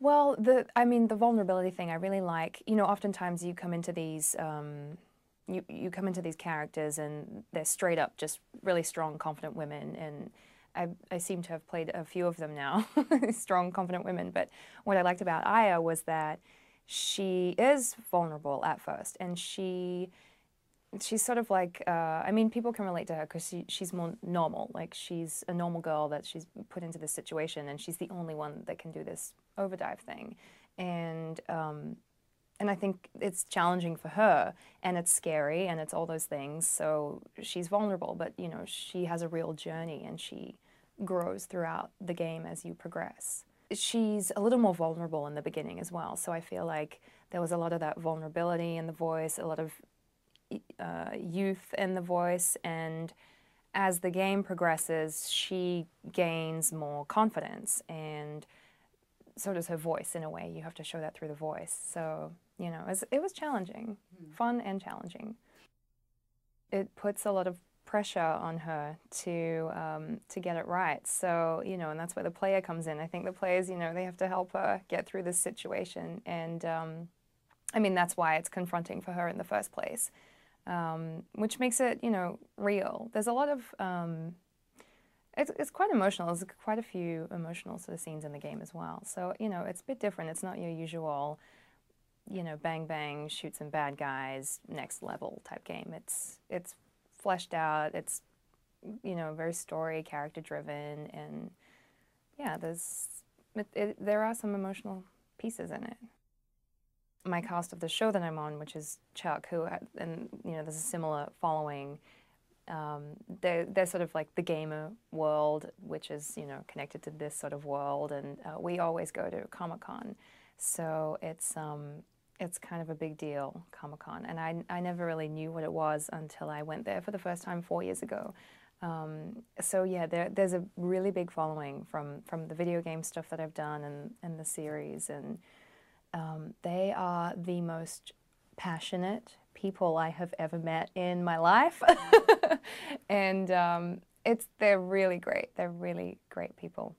Well, I mean, the vulnerability thing I really like. You know, oftentimes you come into these, you come into these characters and they're straight up just really strong, confident women, and I seem to have played a few of them now, strong, confident women. But what I liked about Aya was that she is vulnerable at first, and she's sort of like, I mean, people can relate to her because she's more normal. Like, she's a normal girl that she's put into this situation, and she's the only one that can do this overdive thing. And I think it's challenging for her, and it's scary, and it's all those things. So she's vulnerable, but, you know, she has a real journey, and she grows throughout the game as you progress. She's a little more vulnerable in the beginning as well, so I feel like there was a lot of that vulnerability in the voice, a lot of youth in the voice, and as the game progresses, she gains more confidence, and so does her voice in a way. You have to show that through the voice. So, you know, it was challenging, fun and challenging. It puts a lot of pressure on her to get it right. So, you know, and that's where the player comes in. I think the players, you know, they have to help her get through this situation, and I mean, that's why it's confronting for her in the first place. Which makes it, you know, real. There's a lot of, it's quite emotional. There's quite a few emotional sort of scenes in the game as well. So, you know, it's a bit different. It's not your usual, you know, bang bang, shoot some bad guys, next level type game. It's fleshed out. It's, you know, very story, character driven, and yeah, there are some emotional pieces in it. My cast of the show that I'm on, which is Chuck, and you know, there's a similar following. They're sort of like the gamer world, which is, you know, connected to this sort of world, and we always go to Comic-Con, so it's kind of a big deal, Comic-Con, and I never really knew what it was until I went there for the first time 4 years ago. So yeah, there's a really big following from the video game stuff that I've done and the series, and they are the most passionate people I have ever met in my life. And they're really great. They're really great people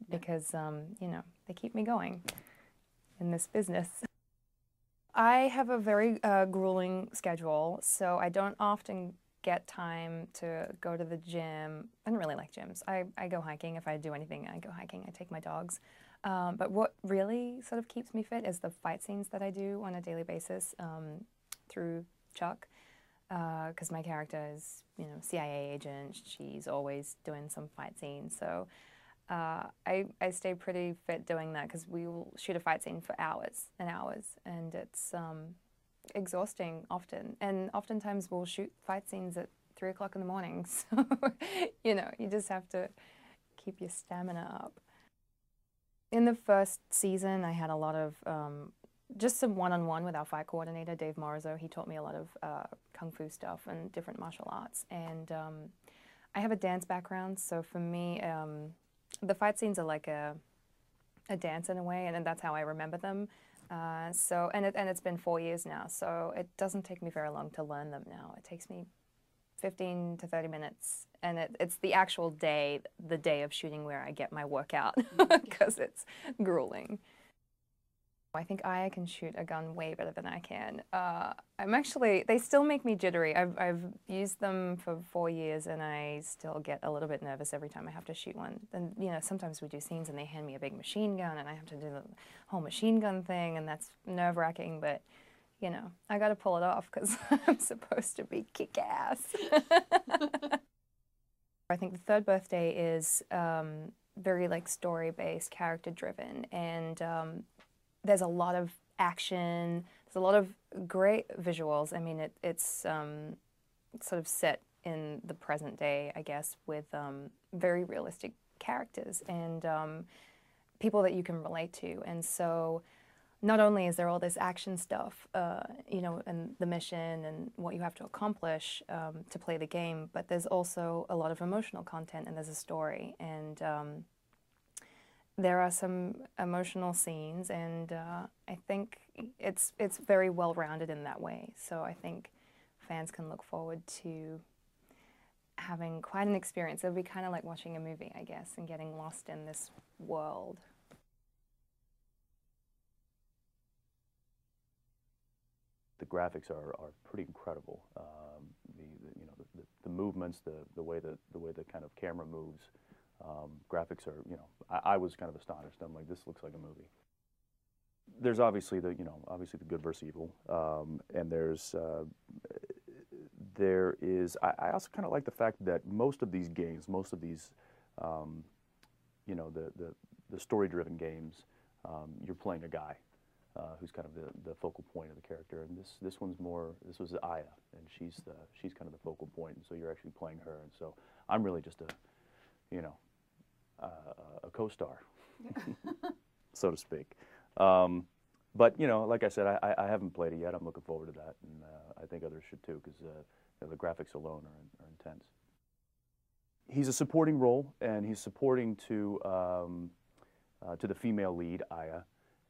because, you know, they keep me going in this business. I have a very grueling schedule, so I don't often get time to go to the gym. I don't really like gyms. I go hiking. If I do anything, I go hiking. I take my dogs. But what really sort of keeps me fit is the fight scenes that I do on a daily basis through Chuck, because my character is, you know, CIA agent. She's always doing some fight scenes. So I stay pretty fit doing that because we will shoot a fight scene for hours and hours, and it's exhausting often. And oftentimes we'll shoot fight scenes at 3 o'clock in the morning. So, you know, you just have to keep your stamina up. In the first season, I had a lot of just some one-on-one with our fight coordinator, Dave Morizo. He taught me a lot of kung fu stuff and different martial arts. And I have a dance background, so for me, the fight scenes are like a dance in a way, and that's how I remember them. And it's been 4 years now, so it doesn't take me very long to learn them now. It takes me 15 to 30 minutes, and it's the actual day, the day of shooting, where I get my workout because it's grueling. I think I can shoot a gun way better than I can. They still make me jittery. I've used them for 4 years, and I still get a little bit nervous every time I have to shoot one. And, you know, sometimes we do scenes and they hand me a big machine gun, and I have to do the whole machine gun thing, and that's nerve-wracking, but you know, I gotta pull it off because I'm supposed to be kick-ass. I think the third birthday is very like story-based, character-driven, and there's a lot of action. There's a lot of great visuals. I mean, it's sort of set in the present day, I guess, with very realistic characters and people that you can relate to, and so. Not only is there all this action stuff, you know, and the mission and what you have to accomplish to play the game, but there's also a lot of emotional content, and there's a story, and there are some emotional scenes, and I think it's very well-rounded in that way. So I think fans can look forward to having quite an experience. It'll be kind of like watching a movie, I guess, and getting lost in this world. the graphics are pretty incredible. You know, the movements, the way the kind of camera moves, graphics are, you know, I was kind of astonished. I'm like, this looks like a movie. There's obviously the, you know, obviously the good versus evil, and there is. I also kind of like the fact that most of these games, most of these, you know, the story-driven games, you're playing a guy who's kind of the focal point of the character, and this one's more. This was Aya, and she's kind of the focal point, and so you're actually playing her, and so I'm really just a, you know, a co-star, so to speak. But you know, like I said, I haven't played it yet. I'm looking forward to that, and I think others should too, because you know, the graphics alone are intense. He's a supporting role, and he's supporting to the female lead, Aya,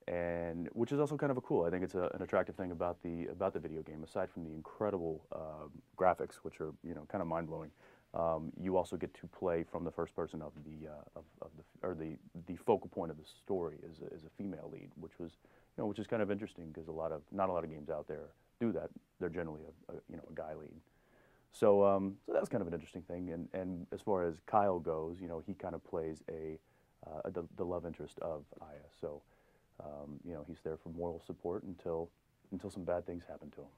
and which is also kind of cool. I think it's an attractive thing about the video game. Aside from the incredible graphics, which are, you know, kind of mind blowing, you also get to play from the first person of the focal point of the story is a female lead, which was, you know, which is kind of interesting because not a lot of games out there do that. They're generally you know, a guy lead. So so that's kind of an interesting thing. And as far as Kyle goes, you know, he kind of plays the love interest of Aya. So you know, he's there for moral support until some bad things happen to him.